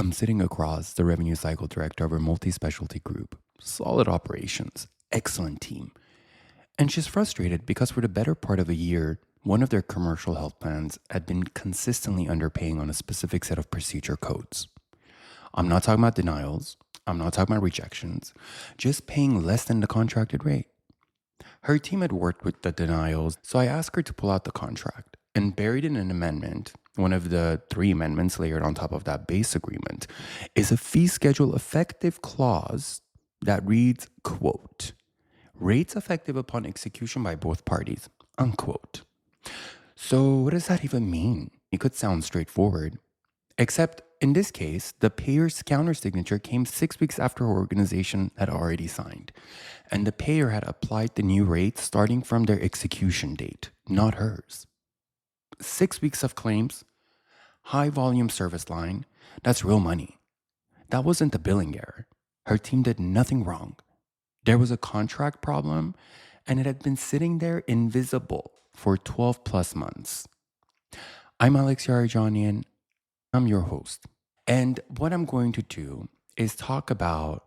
I'm sitting across the revenue cycle director of a multi specialty group, solid operations, excellent team. And she's frustrated because for the better part of a year, one of their commercial health plans had been consistently underpaying on a specific set of procedure codes. I'm not talking about denials, I'm not talking about rejections, just paying less than the contracted rate. Her team had worked with the denials, so I asked her to pull out the contract. And buried in an amendment, one of the three amendments layered on top of that base agreement, is a fee schedule effective clause that reads, quote, rates effective upon execution by both parties, unquote. So what does that even mean? It could sound straightforward, except in this case, the payer's countersignature came 6 weeks after her organization had already signed. And the payer had applied the new rates starting from their execution date, not hers. 6 weeks of claims, high volume service line, that's real money. That wasn't a billing error. Her team did nothing wrong. There was a contract problem, and it had been sitting there invisible for 12 plus months. I'm Alex Yarajanian. I'm your host. And what I'm going to do is talk about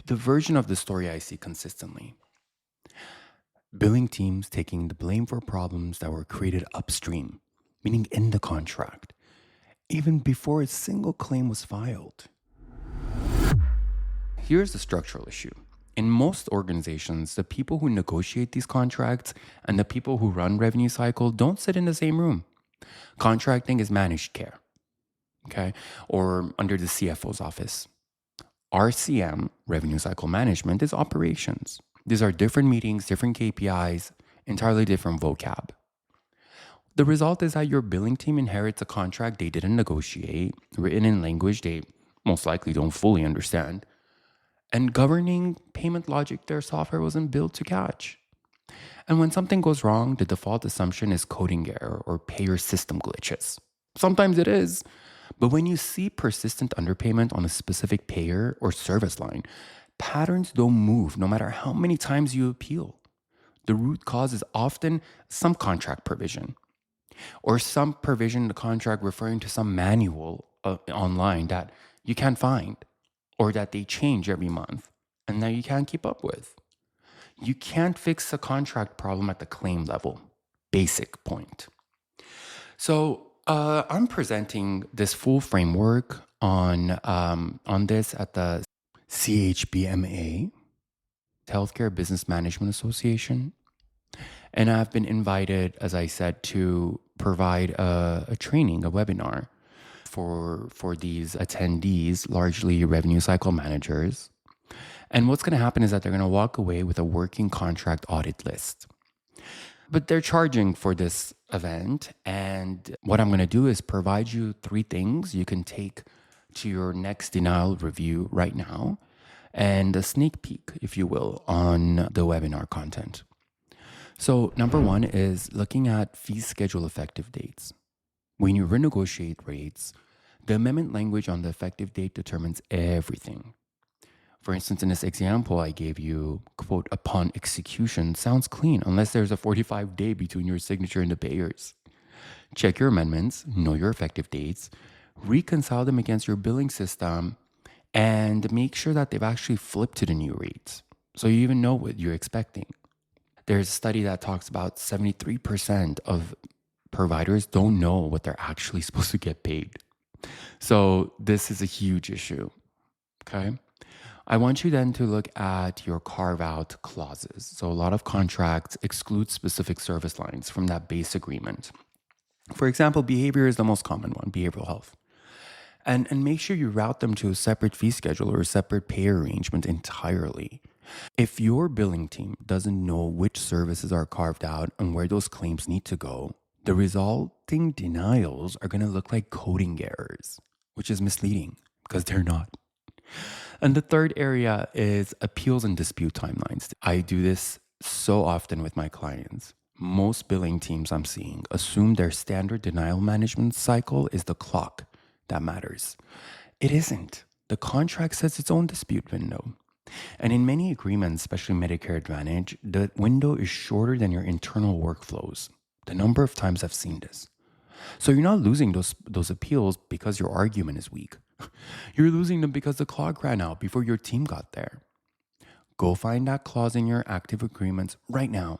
the version of the story I see consistently. Billing teams taking the blame for problems that were created upstream, meaning in the contract, even before a single claim was filed. Here's the structural issue. In most organizations, the people who negotiate these contracts and the people who run revenue cycle don't sit in the same room. Contracting is managed care, okay, or under the CFO's office. RCM, revenue cycle management, is operations. These are different meetings, different KPIs, entirely different vocab. The result is that your billing team inherits a contract they didn't negotiate, written in language they most likely don't fully understand, and governing payment logic their software wasn't built to catch. And when something goes wrong, the default assumption is coding error or payer system glitches. Sometimes it is, but when you see persistent underpayment on a specific payer or service line, patterns don't move no matter how many times you appeal. The root cause is often some contract provision or some provision in the contract referring to some manual online that you can't find or that they change every month and that you can't keep up with. You can't fix a contract problem at the claim level. Basic point. So I'm presenting this full framework on this at the CHBMA, Healthcare Business Management Association. And I've been invited, as I said, to provide a training, a webinar for these attendees, largely revenue cycle managers. And what's going to happen is that they're going to walk away with a working contract audit list. But they're charging for this event. And what I'm going to do is provide you 3 things you can take to your next denial review right now, and a sneak peek, if you will, on the webinar content. So number 1 is looking at fee schedule effective dates. When you renegotiate rates, the amendment language on the effective date determines everything. For instance, in this example I gave you, quote, upon execution sounds clean unless there's a 45-day between your signature and the payers. Check your amendments, know your effective dates, reconcile them against your billing system, and make sure that they've actually flipped to the new rates, so you even know what you're expecting. There's a study that talks about 73% of providers don't know what they're actually supposed to get paid. So this is a huge issue, okay? I want you then to look at your carve-out clauses. So a lot of contracts exclude specific service lines from that base agreement. For example, behavior is the most common one, behavioral health. And make sure you route them to a separate fee schedule or a separate pay arrangement entirely. If your billing team doesn't know which services are carved out and where those claims need to go, the resulting denials are going to look like coding errors, which is misleading because they're not. And the third area is appeals and dispute timelines. I do this so often with my clients. Most billing teams I'm seeing assume their standard denial management cycle is the clock that matters. It isn't. The contract sets its own dispute window. And in many agreements, especially Medicare Advantage, the window is shorter than your internal workflows. The number of times I've seen this. So you're not losing those appeals because your argument is weak. You're losing them because the clock ran out before your team got there. Go find that clause in your active agreements right now.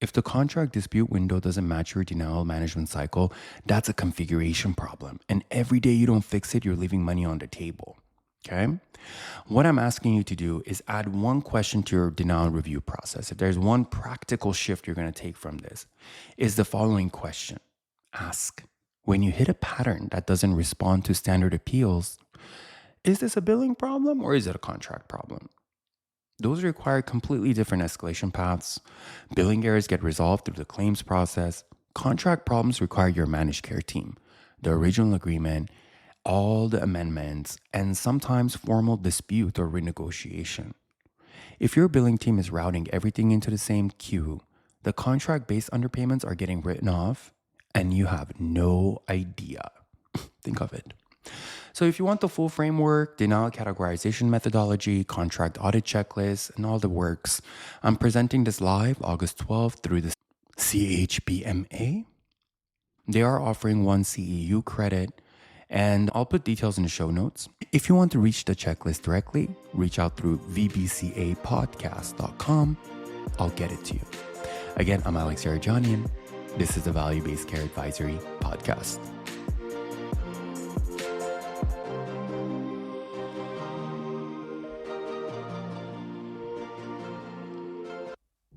If the contract dispute window doesn't match your denial management cycle, that's a configuration problem. And every day you don't fix it, you're leaving money on the table. Okay? What I'm asking you to do is add one question to your denial review process. If there's one practical shift you're going to take from this, is the following question. Ask, when you hit a pattern that doesn't respond to standard appeals, is this a billing problem or is it a contract problem? Those require completely different escalation paths. Billing errors get resolved through the claims process. Contract problems require your managed care team, the original agreement, all the amendments, and sometimes formal dispute or renegotiation. If your billing team is routing everything into the same queue, the contract-based underpayments are getting written off, and you have no idea. Think of it. So if you want the full framework, denial categorization methodology, contract audit checklist, and all the works, I'm presenting this live August 12th through the CHBMA. They are offering 1 CEU credit, and I'll put details in the show notes. If you want to reach the checklist directly, reach out through vbcapodcast.com. I'll get it to you. Again, I'm Alex Yarjanian. This is the Value-Based Care Advisory Podcast.